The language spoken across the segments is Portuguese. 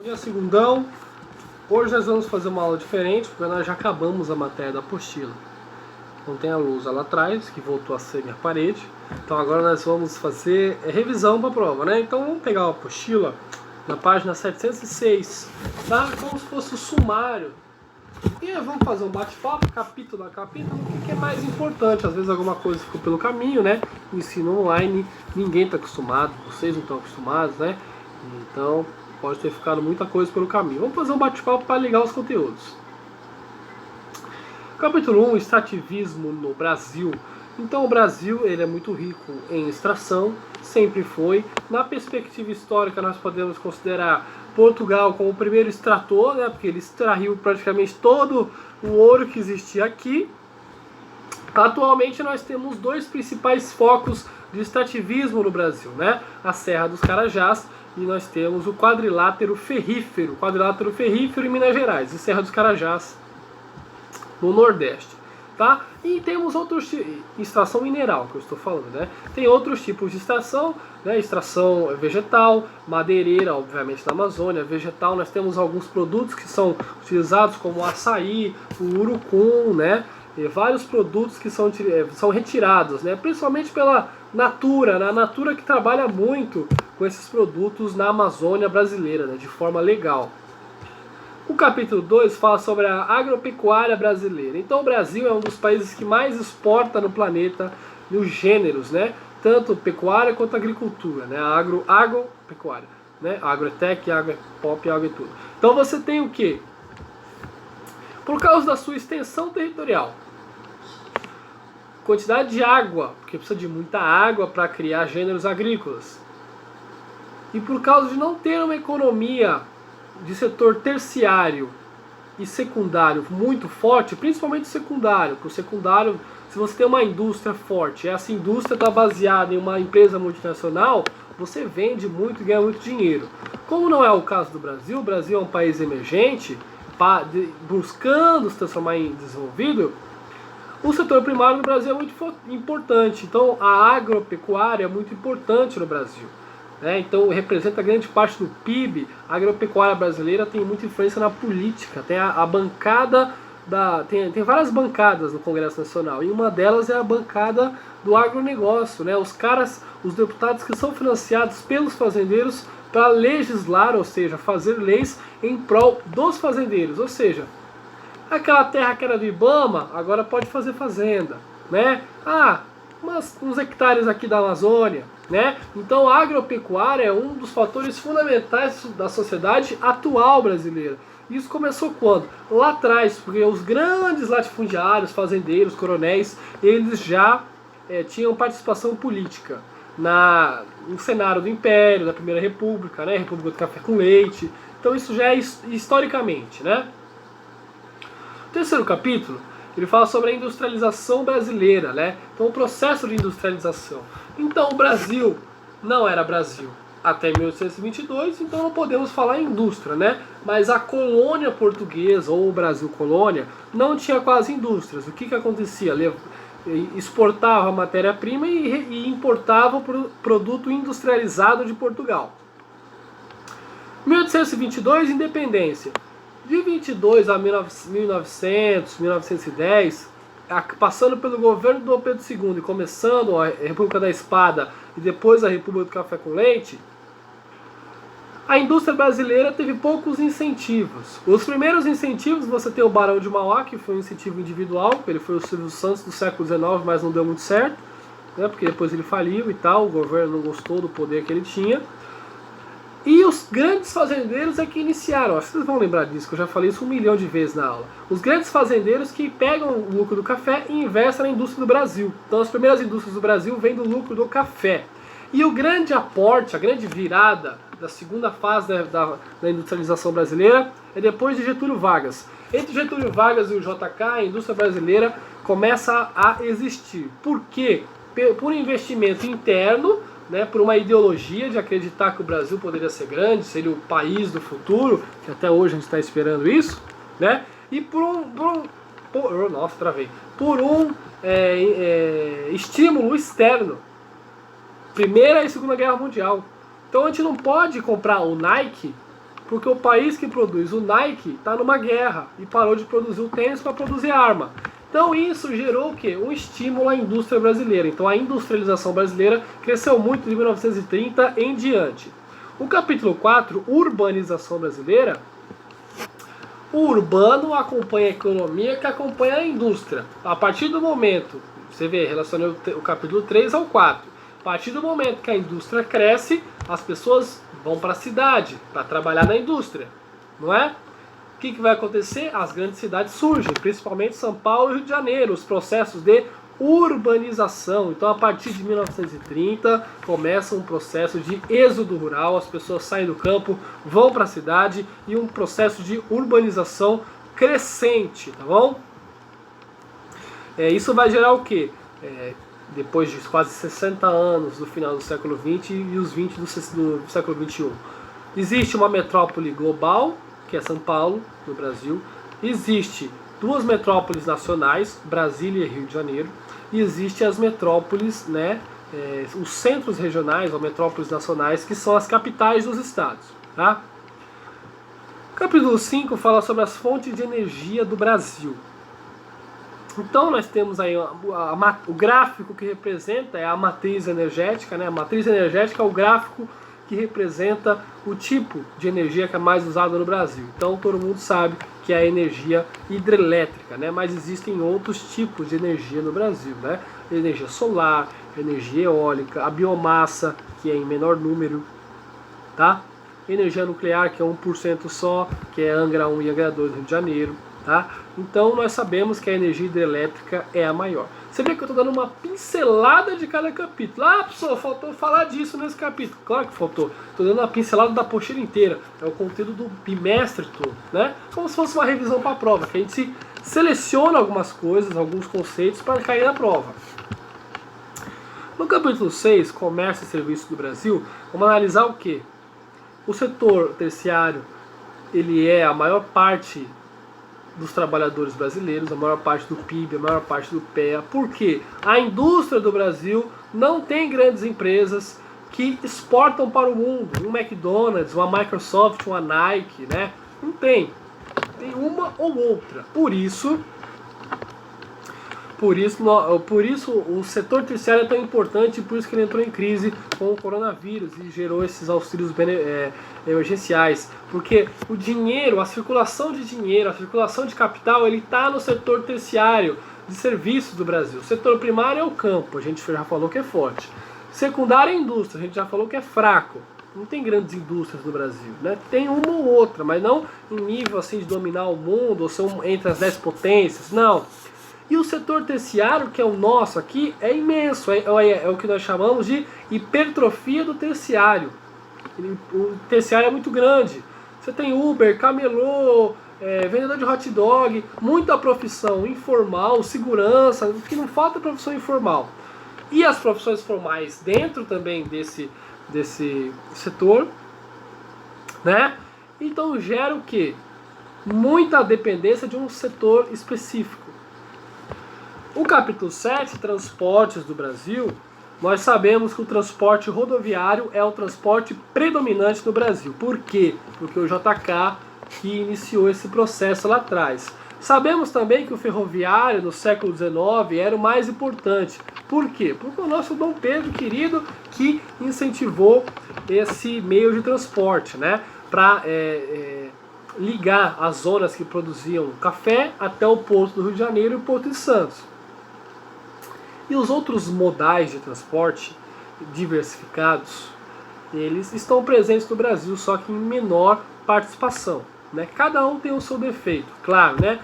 Dia segundão, hoje nós vamos fazer uma aula diferente, porque nós já acabamos a matéria da apostila. Então tem a lousa lá atrás, que voltou a ser minha parede. Então agora nós vamos fazer revisão para a prova, né? Então vamos pegar a apostila na página 706, tá? Como se fosse o sumário. E vamos fazer um bate-papo, capítulo a capítulo, o que é mais importante. Às vezes alguma coisa ficou pelo caminho, né? O ensino online, ninguém está acostumado, vocês não estão acostumados, né? Então pode ter ficado muita coisa pelo caminho. Vamos fazer um bate-papo para ligar os conteúdos. Capítulo 1, extrativismo no Brasil. Então o Brasil ele é muito rico em extração, sempre foi. Na perspectiva histórica nós podemos considerar Portugal como o primeiro extrator, né, porque ele extraiu praticamente todo o ouro que existia aqui. Atualmente nós temos dois principais focos de extrativismo no Brasil, né? A Serra dos Carajás e nós temos o quadrilátero ferrífero em Minas Gerais e Serra dos Carajás no Nordeste, tá? E temos outros extração mineral que eu estou falando, né? Tem outros tipos de extração, né? Extração vegetal, madeireira, obviamente na Amazônia, vegetal. Nós temos alguns produtos que são utilizados como o açaí, o urucum, né? E vários produtos que são retirados, né? Principalmente pela Natura, né? A Natura que trabalha muito com esses produtos na Amazônia brasileira, né? De forma legal. O capítulo 2 fala sobre a agropecuária brasileira. Então o Brasil é um dos países que mais exporta no planeta nos gêneros, né? Tanto pecuária quanto agricultura, né? A agropecuária, né? Agrotech, agropop, agro e tudo. Então você tem o quê? Por causa da sua extensão territorial, quantidade de água, porque precisa de muita água para criar gêneros agrícolas. E por causa de não ter uma economia de setor terciário e secundário muito forte, principalmente secundário, porque o secundário, se você tem uma indústria forte, essa indústria está baseada em uma empresa multinacional, você vende muito e ganha muito dinheiro. Como não é o caso do Brasil, o Brasil é um país emergente, buscando se transformar em desenvolvido, o setor primário no Brasil é muito importante. Então a agropecuária é muito importante no Brasil. Então representa grande parte do PIB. A agropecuária brasileira tem muita influência na política. Tem a bancada tem várias bancadas no Congresso Nacional e uma delas é a bancada do agronegócio, né? Os deputados que são financiados pelos fazendeiros para legislar, ou seja, fazer leis em prol dos fazendeiros, ou seja, aquela terra que era do Ibama agora pode fazer fazenda, né? Uns hectares aqui da Amazônia, né? Então a agropecuária é um dos fatores fundamentais da sociedade atual brasileira. Isso começou quando? Lá atrás, porque os grandes latifundiários, fazendeiros, coronéis, eles já tinham participação política no cenário do Império, da Primeira República, né? República do Café com Leite. Então isso já é historicamente, né? O terceiro capítulo ele fala sobre a industrialização brasileira, né? Então o processo de industrialização. Então o Brasil não era Brasil até 1822, então não podemos falar em indústria, né? Mas a colônia portuguesa, ou o Brasil colônia, não tinha quase indústrias. O que acontecia? Exportava matéria-prima e importava o produto industrializado de Portugal. 1822, independência. De 22 a 1900, 1910, passando pelo governo do Dom Pedro II e começando a República da Espada e depois a República do Café com Leite, a indústria brasileira teve poucos incentivos. Os primeiros incentivos, você tem o Barão de Mauá, que foi um incentivo individual, ele foi o Silvio Santos do século XIX, mas não deu muito certo, né, porque depois ele faliu e tal, o governo não gostou do poder que ele tinha. E os grandes fazendeiros é que iniciaram, vocês vão lembrar disso, que eu já falei isso 1 milhão de vezes na aula. Os grandes fazendeiros que pegam o lucro do café e investem na indústria do Brasil. Então as primeiras indústrias do Brasil vêm do lucro do café. E o grande aporte, a grande virada da segunda fase da industrialização brasileira é depois de Getúlio Vargas. Entre Getúlio Vargas e o JK, a indústria brasileira começa a existir. Por quê? Por investimento interno, né, por uma ideologia de acreditar que o Brasil poderia ser grande, seria o país do futuro, que até hoje a gente está esperando isso, né, e por um estímulo externo, Primeira e Segunda Guerra Mundial. Então a gente não pode comprar o Nike Porque o país que produz o Nike está numa guerra e parou de produzir o tênis para produzir arma. Então isso gerou o quê? Um estímulo à indústria brasileira. Então a industrialização brasileira cresceu muito de 1930 em diante. O capítulo 4, urbanização brasileira, o urbano acompanha a economia que acompanha a indústria. A partir do momento, você vê, relacionando o capítulo 3 ao 4, a partir do momento que a indústria cresce, as pessoas vão para a cidade para trabalhar na indústria, não é? O que vai acontecer? As grandes cidades surgem, principalmente São Paulo e Rio de Janeiro, os processos de urbanização. Então, a partir de 1930, começa um processo de êxodo rural, as pessoas saem do campo, vão para a cidade e um processo de urbanização crescente, tá bom? Isso vai gerar o quê? Depois de quase 60 anos do final do século XX e os 20 do século XXI. Existe uma metrópole global, que é São Paulo, no Brasil. Existe duas metrópoles nacionais, Brasília e Rio de Janeiro. E existem as metrópoles, né, os centros regionais ou metrópoles nacionais, que são as capitais dos estados. Tá? O capítulo 5 fala sobre as fontes de energia do Brasil. Então nós temos aí o gráfico que representa a matriz energética, né? A matriz energética é o gráfico que representa o tipo de energia que é mais usada no Brasil. Então todo mundo sabe que é a energia hidrelétrica, né? Mas existem outros tipos de energia no Brasil, né? Energia solar, energia eólica, a biomassa, que é em menor número, tá? Energia nuclear, que é 1% só, que é Angra 1 e Angra 2 no Rio de Janeiro. Tá? Então nós sabemos que a energia hidrelétrica é a maior. Você vê que eu estou dando uma pincelada de cada capítulo. Ah, pessoal, faltou falar disso nesse capítulo. Claro que faltou. Estou dando uma pincelada da apostila inteira. É o conteúdo do bimestre todo, né? Como se fosse uma revisão para a prova, que a gente seleciona algumas coisas, alguns conceitos para cair na prova. No capítulo 6, Comércio e Serviços do Brasil, vamos analisar o quê? O setor terciário, ele é a maior parte dos trabalhadores brasileiros, a maior parte do PIB, a maior parte do PEA. Por quê? A indústria do Brasil não tem grandes empresas que exportam para o mundo. Um McDonald's, uma Microsoft, uma Nike, né? Não tem. Tem uma ou outra. Por isso o setor terciário é tão importante e por isso que ele entrou em crise com o coronavírus e gerou esses auxílios emergenciais. Porque o dinheiro, a circulação de dinheiro, a circulação de capital, ele está no setor terciário de serviços do Brasil. O setor primário é o campo, a gente já falou que é forte. Secundário é a indústria, a gente já falou que é fraco. Não tem grandes indústrias no Brasil, né? Tem uma ou outra, mas não em nível assim de dominar o mundo ou ser entre as 10 potências, não. E o setor terciário, que é o nosso aqui, é imenso, é o que nós chamamos de hipertrofia do terciário. O terciário é muito grande. Você tem Uber, camelô, vendedor de hot dog, muita profissão informal, segurança, que não falta profissão informal. E as profissões formais dentro também desse setor, né? Então gera o quê? Muita dependência de um setor específico. O capítulo 7, Transportes do Brasil, nós sabemos que o transporte rodoviário é o transporte predominante no Brasil. Por quê? Porque o JK que iniciou esse processo lá atrás. Sabemos também que o ferroviário no século XIX era o mais importante. Por quê? Porque o nosso Dom Pedro querido que incentivou esse meio de transporte, né? Para ligar as zonas que produziam café até o porto do Rio de Janeiro e o porto de Santos. E os outros modais de transporte diversificados, eles estão presentes no Brasil, só que em menor participação, né? Cada um tem o seu defeito, claro, né?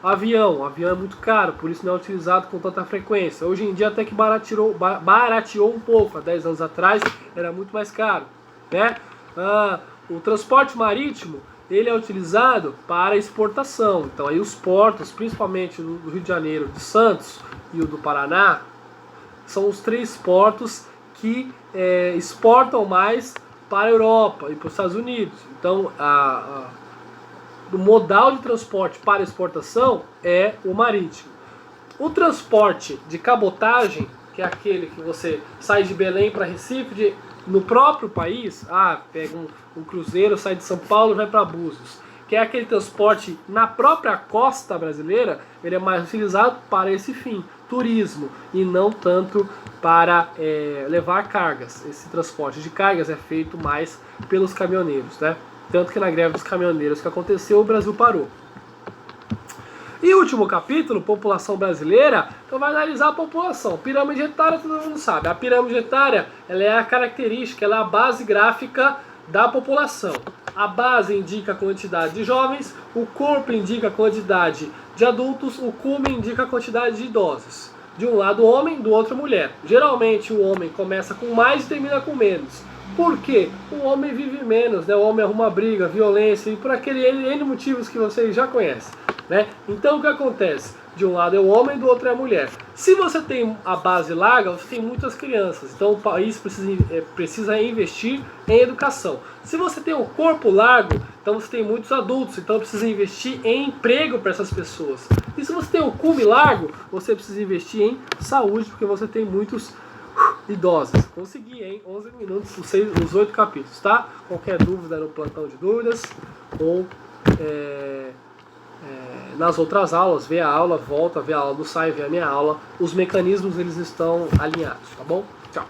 Avião é muito caro, por isso não é utilizado com tanta frequência. Hoje em dia até que barateou um pouco, há 10 anos atrás era muito mais caro, né? O transporte marítimo, ele é utilizado para exportação. Então aí os portos, principalmente do Rio de Janeiro, de Santos e o do Paraná, são os 3 portos que exportam mais para a Europa e para os Estados Unidos. Então o modal de transporte para exportação é o marítimo. O transporte de cabotagem, que é aquele que você sai de Belém para Recife, de no próprio país, pega um cruzeiro, sai de São Paulo e vai para Búzios, que é aquele transporte na própria costa brasileira, ele é mais utilizado para esse fim, turismo, e não tanto para levar cargas. Esse transporte de cargas é feito mais pelos caminhoneiros, né? Tanto que na greve dos caminhoneiros que aconteceu, o Brasil parou. E o último capítulo, população brasileira, então vai analisar a população. Pirâmide etária, todo mundo sabe. A pirâmide etária, ela é a característica, ela é a base gráfica da população. A base indica a quantidade de jovens, o corpo indica a quantidade de adultos, o cume indica a quantidade de idosos. De um lado homem, do outro mulher. Geralmente o homem começa com mais e termina com menos. Por quê? O homem vive menos, né? O homem arruma briga, violência e por aquele N motivos que vocês já conhecem, né? Então o que acontece? De um lado é o homem, do outro é a mulher. Se você tem a base larga, você tem muitas crianças. Então o país precisa investir em educação. Se você tem um corpo largo, então você tem muitos adultos. Então precisa investir em emprego para essas pessoas. E se você tem um cume largo, você precisa investir em saúde, porque você tem muitos idosos. Consegui, hein? 11 minutos, os 8 capítulos, tá? Qualquer dúvida no plantão de dúvidas ou nas outras aulas, vê a aula, volta, vê a aula do SAI, vê a minha aula. Os mecanismos, eles estão alinhados, tá bom? Tchau!